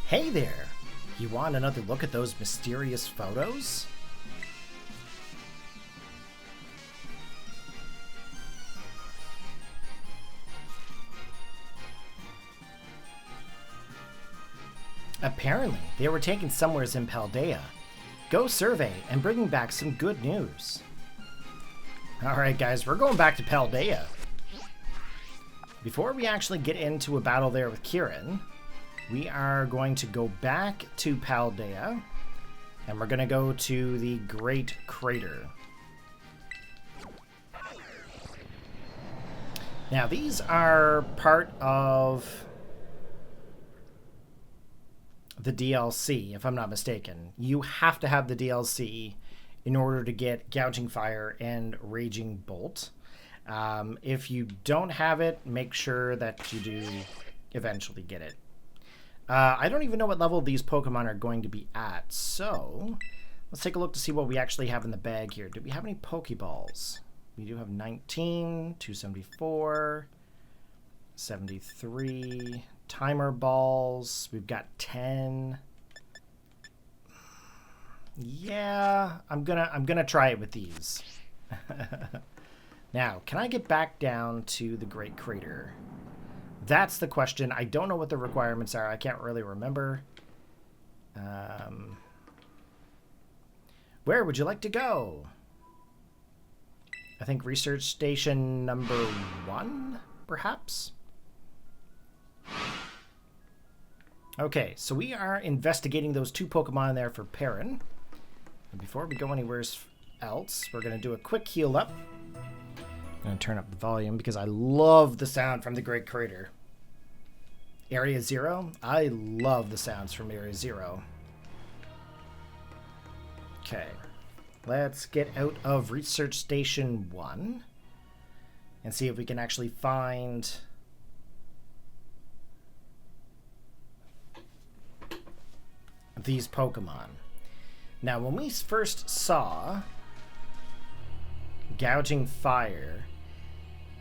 Hey there! You want another look at those mysterious photos? Apparently, they were taken somewheres in Paldea. Go survey and bringing back some good news. Alright guys, we're going back to Paldea. Before we actually get into a battle there with Kieran, we are going to go back to Paldea, and we're going to go to the Great Crater. Now, these are part of the DLC, if I'm not mistaken. You have to have the DLC in order to get Gouging Fire and Raging Bolt. If you don't have it, make sure that you do eventually get it. I don't even know what level these Pokemon are going to be at, so let's take a look to see what we actually have in the bag here. Do we have any Pokeballs? We do have 19, 274, 73, Timer Balls. We've got 10. Yeah, I'm gonna try it with these. Now, can I get back down to the Great Crater? That's the question. I don't know what the requirements are. I can't really remember. Where would you like to go? I think research station number 1, perhaps? Okay, so we are investigating those 2 Pokemon there for Perrin. And before we go anywhere else, we're going to do a quick heal up. I'm going to turn up the volume because I love the sound from the Great Crater. Area 0? I love the sounds from Area 0. Okay. Let's get out of Research Station 1 and see if we can actually find these Pokemon. Now, when we first saw Gouging Fire,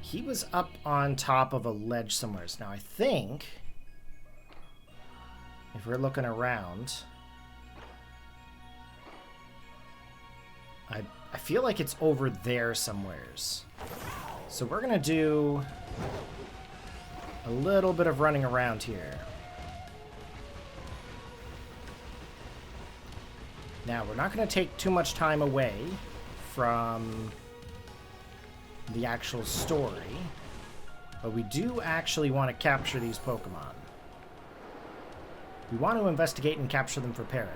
he was up on top of a ledge somewhere. Now, I think if we're looking around, I feel like it's over there somewheres. So we're going to do a little bit of running around here. Now, we're not going to take too much time away from the actual story, but we do actually want to capture these Pokemon. We want to investigate and capture them for Perrin.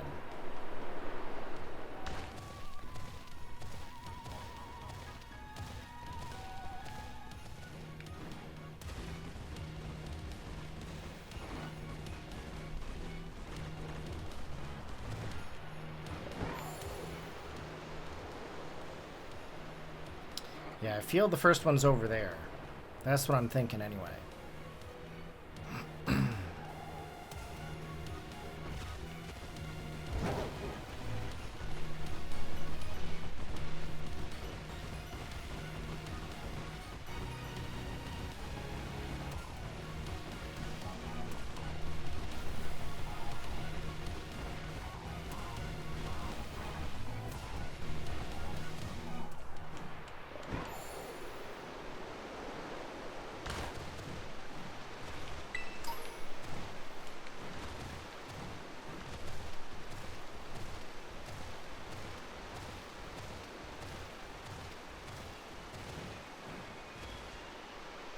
Yeah, I feel the first one's over there. That's what I'm thinking anyway.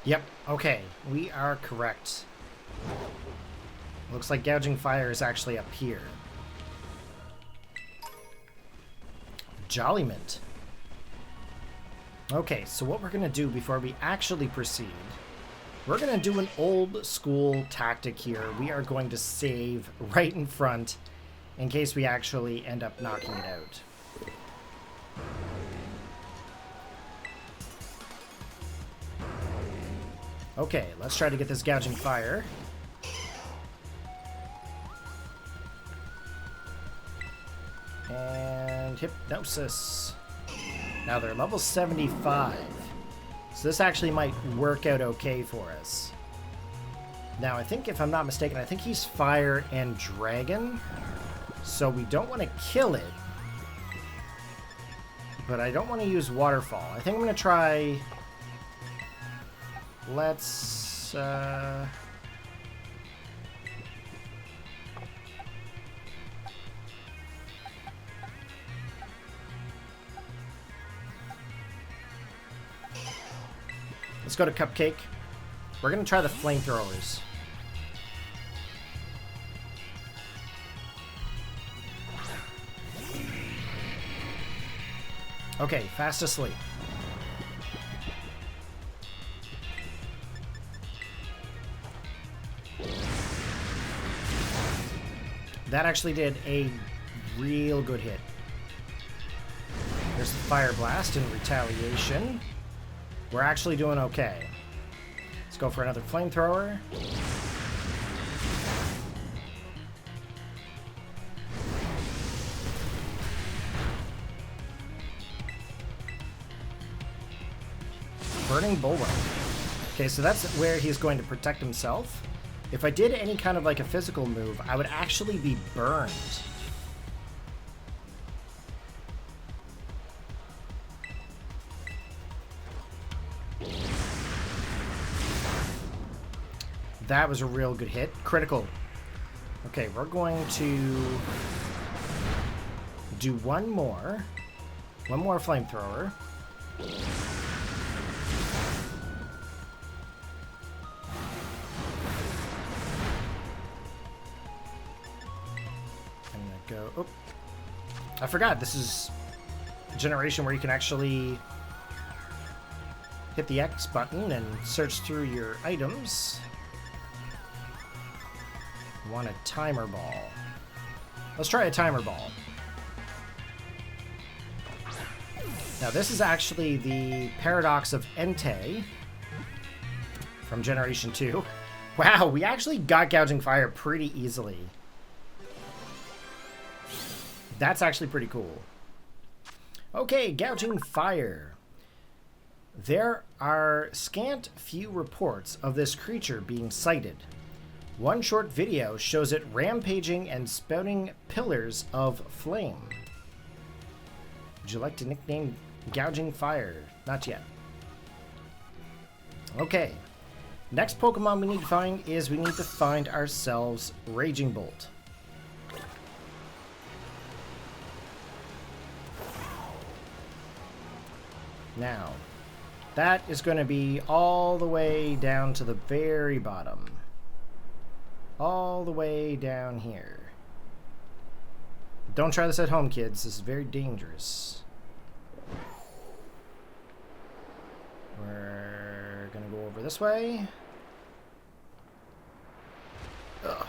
Yep, okay, we are correct. Looks like Gouging Fire is actually up here. Jollymint. Okay, so what we're going to do before we actually proceed, we're going to do an old school tactic here. We are going to save right in front in case we actually end up knocking it out. Okay, let's try to get this Gouging Fire. And Hypnosis. Now they're level 75. So this actually might work out okay for us. Now, I think, if I'm not mistaken, I think he's fire and dragon. So we don't want to kill it. But I don't want to use waterfall. I think I'm going to try... Let's... Let's go to Cupcake. We're going to try the flamethrowers. Okay, fast asleep. That actually did a real good hit. There's the Fire Blast in retaliation. We're actually doing okay. Let's go for another flamethrower. Burning Bulwark. Okay, so that's where he's going to protect himself. If I did any kind of like a physical move, I would actually be burned. That was a real good hit. Critical. Okay, we're going to do one more flamethrower. Go. Oh, I forgot. This is a generation where you can actually hit the X button and search through your items. Want a timer ball? Let's try a timer ball. Now this is actually the Paradox of Entei from Generation 2. Wow, we actually got Gouging Fire pretty easily. That's actually pretty cool. Okay, Gouging Fire. There are scant few reports of this creature being sighted. One short video shows it rampaging and spouting pillars of flame. Would you like to nickname Gouging Fire? Not yet. Okay. Next Pokemon we need to find is we need to find ourselves Raging Bolt. Now, that is going to be all the way down to the very bottom. All the way down here. Don't try this at home, kids. This is very dangerous. We're going to go over this way. Ugh.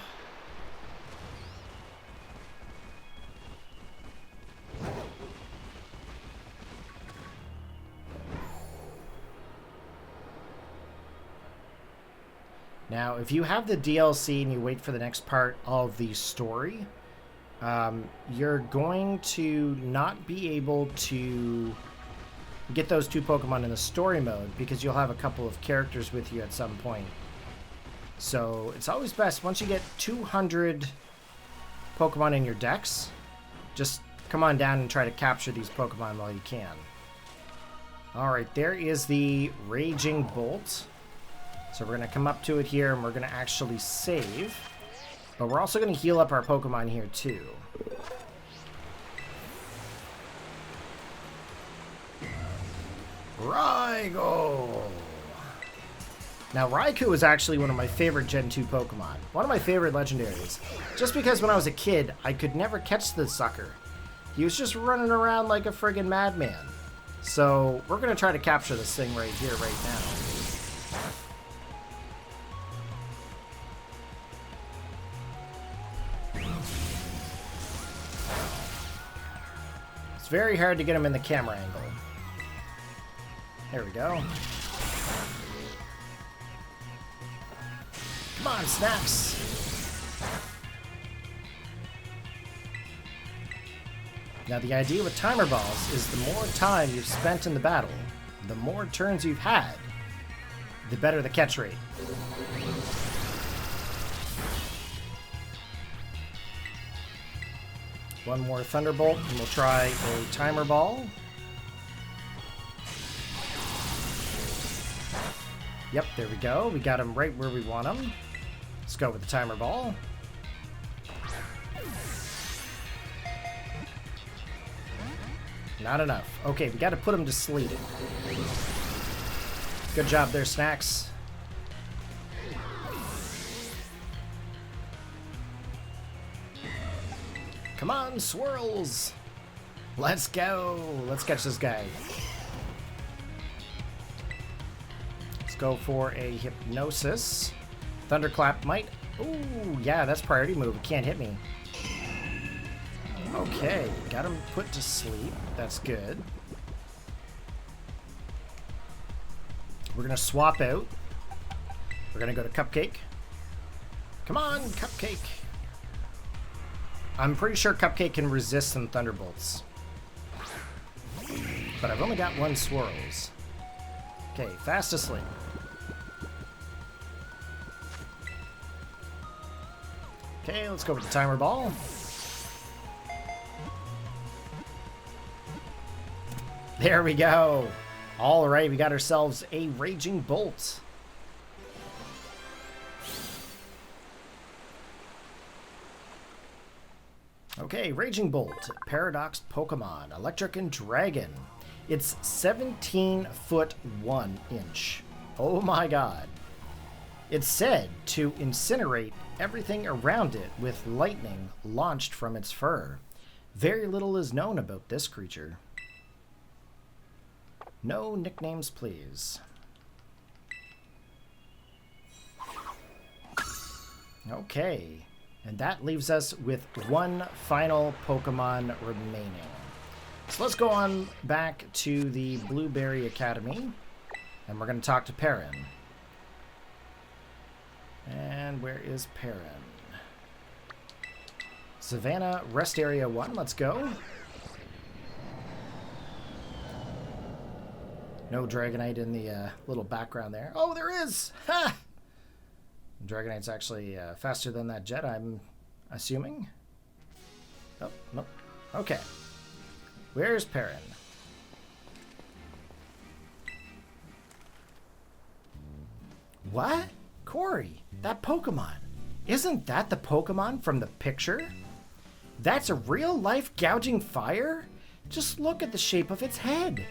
Now, if you have the DLC and you wait for the next part of the story, you're going to not be able to get those two Pokemon in the story mode because you'll have a couple of characters with you at some point. So it's always best, once you get 200 Pokemon in your decks, just come on down and try to capture these Pokemon while you can. Alright, there is the Raging Bolt. So we're going to come up to it here and we're going to actually save. But we're also going to heal up our Pokemon here too. Raichu! Now Raichu is actually one of my favorite Gen 2 Pokemon. One of my favorite legendaries. Just because when I was a kid, I could never catch this sucker. He was just running around like a friggin' madman. So we're going to try to capture this thing right here, right now. It's very hard to get him in the camera angle. There we go. Come on, Snaps! Now the idea with timer balls is the more time you've spent in the battle, the more turns you've had, the better the catch rate. One more Thunderbolt, and we'll try a Timer Ball. Yep, there we go. We got him right where we want him. Let's go with the Timer Ball. Not enough. Okay, we got to put him to sleep. Good job there, Snacks. Come on, Swirls! Let's go! Let's catch this guy. Let's go for a Hypnosis. Thunderclap might... Ooh, yeah, that's priority move. It can't hit me. Okay, got him put to sleep. That's good. We're going to swap out. We're going to go to Cupcake. Come on, Cupcake! I'm pretty sure Cupcake can resist some Thunderbolts. But I've only got one Swirls. Okay, fast asleep. Okay, let's go with the Timer Ball. There we go. All right, we got ourselves a Raging Bolt. Okay, Raging Bolt, Paradox Pokémon, Electric and Dragon. It's 17 foot 1 inch. Oh my god. It's said to incinerate everything around it with lightning launched from its fur. Very little is known about this creature. No nicknames, please. Okay. And that leaves us with one final Pokemon remaining. So let's go on back to the Blueberry Academy. And we're going to talk to Perrin. And where is Perrin? Savannah, Rest Area 1. Let's go. No Dragonite in the little background there. Oh, there is! Ha! Dragonite's actually faster than that jet, I'm assuming. Oh, nope. Okay. Where's Perrin? What? Corey, that Pokemon. Isn't that the Pokemon from the picture? That's a real-life Gouging Fire? Just look at the shape of its head.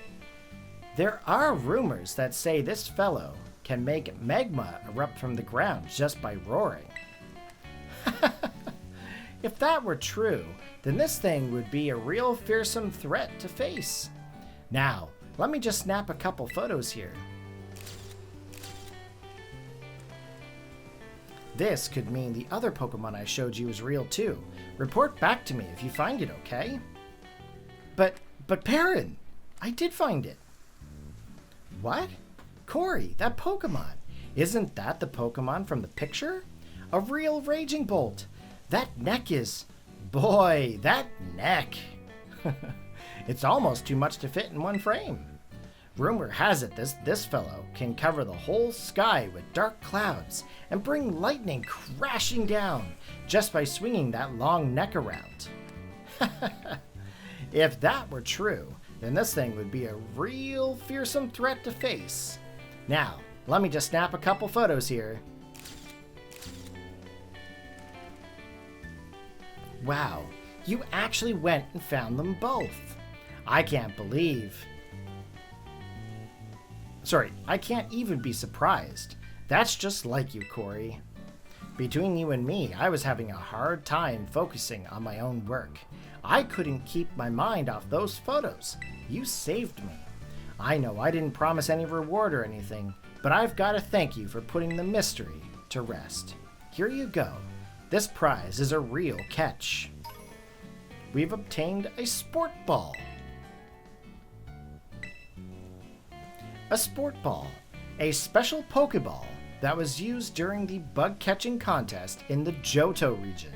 There are rumors that say this fellow can make magma erupt from the ground just by roaring. If that were true, then this thing would be a real fearsome threat to face. Now, let me just snap a couple photos here. This could mean the other Pokemon I showed you is real too. Report back to me if you find it, okay? But Perrin, I did find it. What? Corey, that Pokemon. Isn't that the Pokemon from the picture? A real Raging Bolt. That neck is... Boy, that neck. It's almost too much to fit in one frame. Rumor has it this fellow can cover the whole sky with dark clouds and bring lightning crashing down just by swinging that long neck around. If that were true, then this thing would be a real fearsome threat to face. Now, let me just snap a couple photos here. Wow, you actually went and found them both. I can't believe... Sorry, I can't even be surprised. That's just like you, Corey. Between you and me, I was having a hard time focusing on my own work. I couldn't keep my mind off those photos. You saved me. I know I didn't promise any reward or anything, but I've got to thank you for putting the mystery to rest. Here you go. This prize is a real catch. We've obtained a Sport Ball. A Sport Ball, a special Pokeball that was used during the bug catching contest in the Johto region.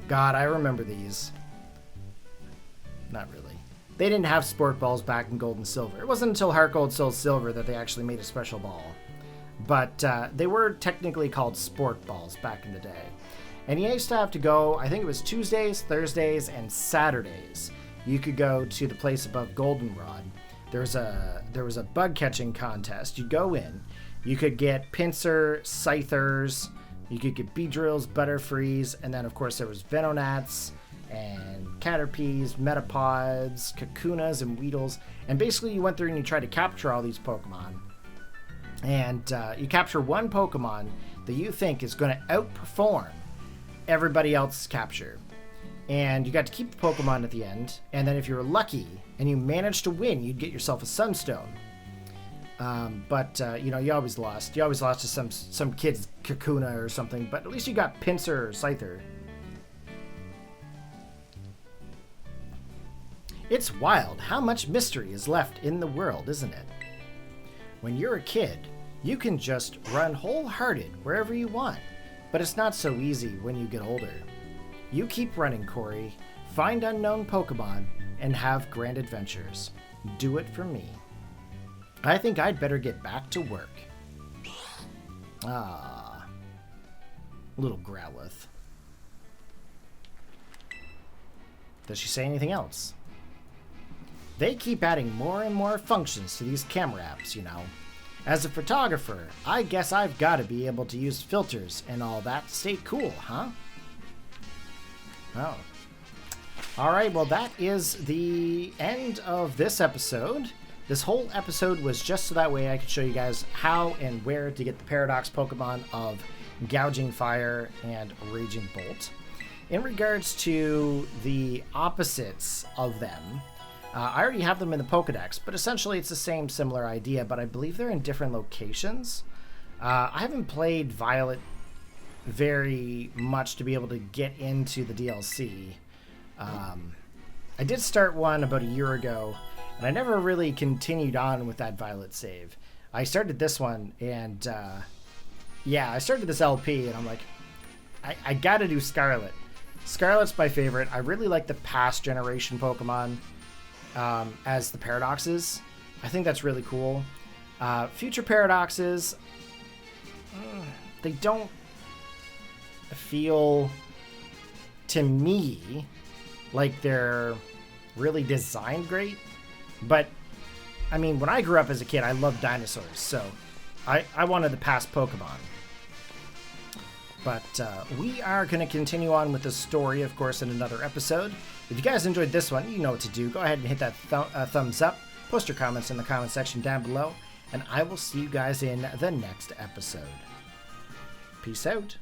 God, I remember these. Not really. They didn't have Sport Balls back in Gold and Silver. It wasn't until Heart Gold, Soul Silver that they actually made a special ball. But they were technically called Sport Balls back in the day. And you used to have to go, I think it was Tuesdays, Thursdays, and Saturdays. You could go to the place above Goldenrod. There was a bug catching contest. You'd go in. You could get Pinsir, Scythers, you could get Beedrills, Butterfrees, and then of course there was Venonats and Caterpies, Metapods, Kakunas, and Weedles. And basically you went through and you tried to capture all these Pokemon. And you capture one Pokemon that you think is going to outperform everybody else's capture. And you got to keep the Pokemon at the end. And then if you were lucky and you managed to win, you'd get yourself a Sunstone. But you know, you always lost. You always lost to some kid's Kakuna or something. But at least you got Pinsir or Scyther. It's wild how much mystery is left in the world, isn't it? When you're a kid, you can just run wholehearted wherever you want. But it's not so easy when you get older. You keep running, Corey. Find unknown Pokemon and have grand adventures. Do it for me. I think I'd better get back to work. Ah, little Growlithe. Does she say anything else? They keep adding more and more functions to these camera apps, you know. As a photographer, I guess I've got to be able to use filters and all that to stay cool, huh? Oh. Alright, well that is the end of this episode. This whole episode was just so that way I could show you guys how and where to get the Paradox Pokemon of Gouging Fire and Raging Bolt. In regards to the opposites of them, I already have them in the Pokédex, but essentially it's the same similar idea, but I believe they're in different locations. I haven't played Violet very much to be able to get into the DLC. I did start one about a year ago, and I never really continued on with that Violet save. I started this one, and yeah, I started this LP, and I'm like, I gotta do Scarlet. Scarlet's my favorite. I really like the past generation Pokemon as the Paradoxes. I think that's really cool. Future Paradoxes, they don't feel to me like they're really designed great, but I mean, when I grew up as a kid, I loved dinosaurs, so I wanted the past Pokemon. But we are going to continue on with the story, of course, in another episode. If you guys enjoyed this one, you know what to do. Go ahead and hit that thumbs up. Post your comments in the comment section down below, and I will see you guys in the next episode. Peace out.